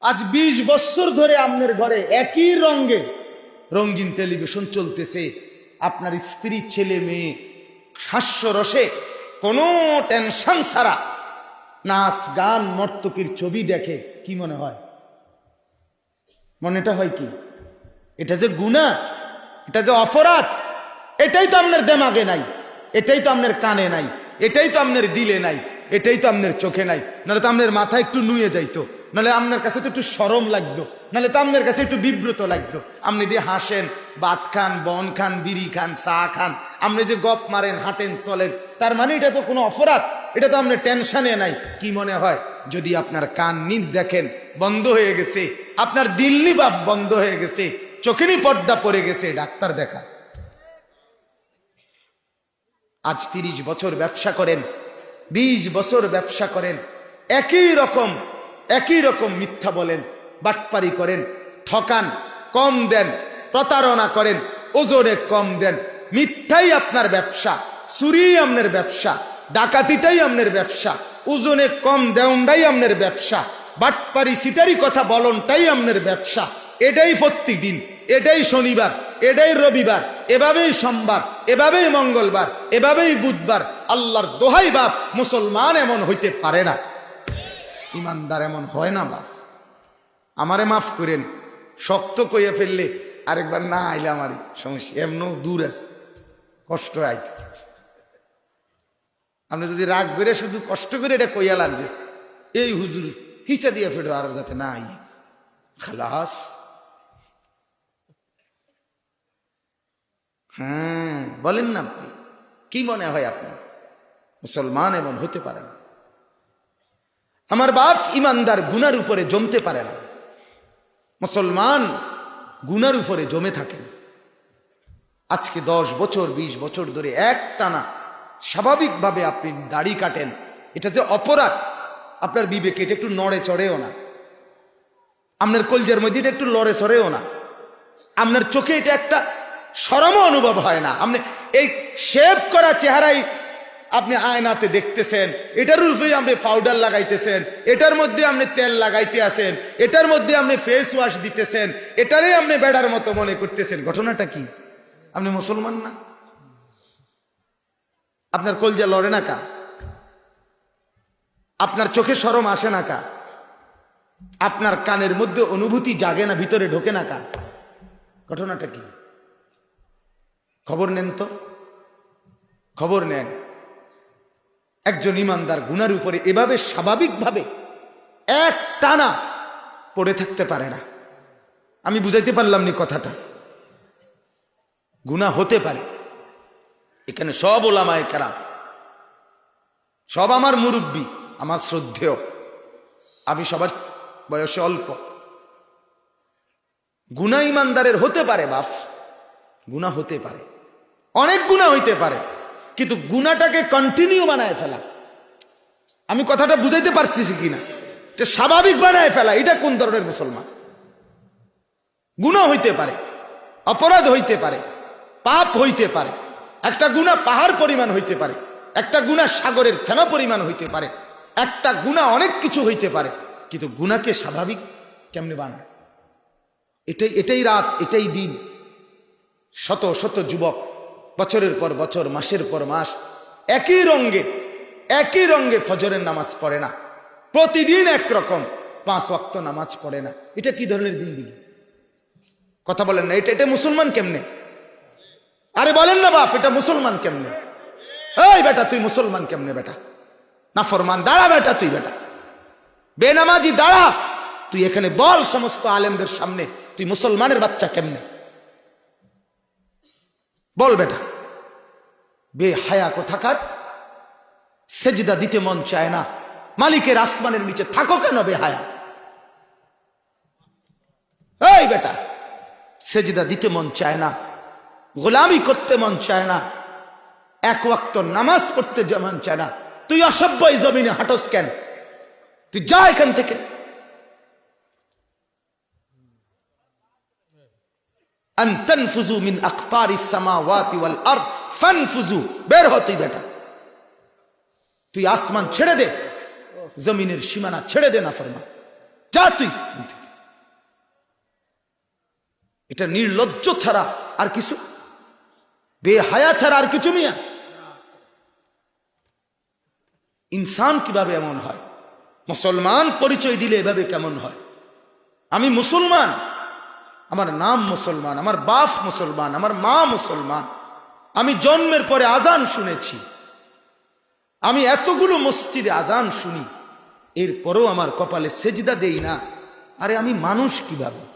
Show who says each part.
Speaker 1: আজ 20 বছর ধরে আপনার ঘরে একই রঙে রঙিন টেলিভিশন চলতেছে, আপনার স্ত্রী ছেলে মেয়ে হাস্যরসে কোনো টেনশন ছাড়া নাচ গান নর্তকীর ছবি দেখে, কি মনে হয়? মনেটা হয় কি এটা যে গুনাহ, এটা যে অপরাধ, এটাই তো আপনার দেমাগে নাই, এটাই তো আপনার কানে নাই, এটাই তো আপনার দিলে নাই, এটাই তো আপনার চোখে নাই। নাহলে তো আপনার মাথা একটু নুয়ে যাইতো, নাহলে আপনার কাছে তো একটু শরম লাগতো, নাহলে তো আপনার কাছে একটু বিব্রত লাগতো। আপনি দিয়ে হাসেন, ভাত খান, বন খান, বিড়ি খান, চা খান, আপনি যে গপ মারেন, হাঁটেন, চলেন, তার মানে এটা তো কোনো অপরাধ, এটা তো আপনার টেনশনে নাই। কি মনে হয় যদি আপনার কান নির দেখেন বন্ধ হয়ে গেছে, আপনার দিল নিবাফ বন্ধ হয়ে গেছে, চোখেরই পর্দা পড়ে গেছে, ডাক্তার দেখা। আজ 30 বছর ব্যবসা করেন, 20 বছর ব্যবসা করেন, একই রকম মিথ্যা বলেন, বাটপারি করেন, ঠকান, কম দেন, প্রতারণা করেন, ওজনে কম দেন, মিথ্যাই আপনার ব্যবসা, চুরি আপনার ব্যবসা, ডাকাতিটাই আপনার ব্যবসা, ওজনে কম দেওয়াটাই আপনার ব্যবসা, বাটপারি সিটারি কথা বলনটাই আপনার ব্যবসা। এটাই প্রতিদিন, এটাই শনিবার, এটাই রবিবার, এভাবেই সোমবার, এভাবেই মঙ্গলবার, এভাবেই বুধবার। আল্লাহর দোহাই বাপ, মুসলমান এমন হইতে পারে না, ইমানদার এমন হয় না বাপ। আমারে মাফ করেন, শক্ত কইয়া ফেললে আরেকবার না আইলে আমারই সমস্যা, এমন দূর আছে, কষ্ট আইতে। আপনি যদি রাগ করে শুধু কষ্ট করে এটা কইয়া লাগছে, এই হুজুর হিচা দিয়ে ফেলো আর যাতে না আই, খালাস। হ্যাঁ বলেন না, আপনি কি মনে হয় আপনার? মুসলমান এমন হতে পারে না। আমার বাপ ইমানদার গুনার উপরে জমতে পারে না, মুসলমান গুনার উপরে জমে থাকেন। আজকে 10 বছর 20 বছর ধরে একটানা স্বাভাবিকভাবে আপনি দাড়ি কাটেন, এটা যে অপরাধ আপনার বিবেকে এটা একটু নড়ে চড়েও না, আপনার কলজের মধ্যে এটা একটু লড়ে চড়েও না, আপনার চোখে এটা একটা শরমও অনুভব হয় না। আপনি এই শেভ করা চেহারাই আপনি আয়নাতে দেখতেছেন, এটার উপরে আপনি পাউডার লাগাইতেছেন, এটার মধ্যে আপনি তেল লাগাইতে আছেন, এটার মধ্যে আপনি ফেস ওয়াশ দিতেছেন, এটারে আপনি বেড়ার মতো মনে করতেছেন। ঘটনাটা কি? আপনি মুসলমান না? আপনার কলজা লড়ে না কা? আপনার চোখে শরম আসে না কা? আপনার কানের মধ্যে অনুভূতি জাগে না, ভিতরে ঢোকে না কা? ঘটনাটা কি? খবর নেন তো, খবর নেন। একজন ইমানদার গুনার উপরে এভাবে স্বাভাবিকভাবে এক টানা পড়ে থাকতে পারে না। আমি বুঝাইতে পারলাম নি কথাটা? গুনাহ হতে পারে, এখানে সব ওলামায়ে কেরাম, সব আমার মুরব্বী, আমার শ্রদ্ধেয়, আমি সবার বয়সে অল্প। গুনাহ ইমানদারের হতে পারে বাপ, গুনাহ হতে পারে, অনেক গুনাহ হইতে পারে, কিন্তু গুনাহটাকে কন্টিনিউ বানায় ফেলা, আমি কথাটা বুঝাইতে পারছি কিনা, এটা স্বাভাবিক বানায় ফেলা, এটা কোন ধরনের মুসলমান? গুনাহ হইতে পারে, অপরাধ হইতে পারে, পাপ হইতে পারে, একটা গুনাহ পাহাড় পরিমাণ হইতে পারে, একটা গুনাহ সাগরের ফেনা পরিমাণ হইতে পারে, একটা গুনাহ অনেক কিছু হইতে পারে, কিন্তু গুনাহকে স্বাভাবিক কেমনে বানায়? এটাই রাত, এটাই দিন। শত শত যুবক বছরের পর বছর, মাসের পর মাস একই রঙ্গে ফজরের নামাজ পড়ে না, প্রতিদিন একরকম 5 ওয়াক্ত নামাজ পড়ে না। এটা কি ধরনের জিন্দেগি? কথা বলেন না, এটা মুসলমান কেমনে? আরে বলেন না বাপ, এটা মুসলমান কেমনে? এই বেটা তুই মুসলমান কেমনে বেটা? না ফরমান, দাঁড়া বেটা, তুই বেটা বেনামাজি দাঁড়া, তুই এখানে বল সমস্ত আলেমদের সামনে তুই মুসলমানের বাচ্চা কেমনে? বল বেটা। বেহায়া কোথাকার, সেজদা দিতে মন চায় না, মালিকের আসমানের নিচে থাকো কেন বেহায়া? এই বেটা, সেজদা দিতে মন চায় না, গোলামি করতে মন চায় না, এক ওয়াক্ত নামাজ পড়তে মন চায় না, তুই অসভ্য এই জমিনে হাঁটস কেন? তুই যা এখান থেকে। আন তানফুযু মিন আকতারিস সামাওয়াতি ওয়াল আরদ ফানফুযু, বের হ তুই বেটা, তুই আসমান ছেড়ে দে, জমিনের সীমানা ছেড়ে দে না ফরমান। যা তুই। এটা নির্লজ্জ ছাড়া আর কিছু, বেহায়া ছাড়া আর কিছু মিয়া। ইনসান কিভাবে এমন হয়? মুসলমান পরিচয় দিলে এভাবে কেমন হয়? আমি মুসলমান, আমার নাম মুসলমান, আমার বাপ মুসলমান, আমার মা মুসলমান, আমি জন্মের পরে আজান শুনেছি, আমি এতগুলো মসজিদে আজান শুনি, এরপরেও আমার কপালে সেজদা দেই না। আরে আমি মানুষ কিভাবে?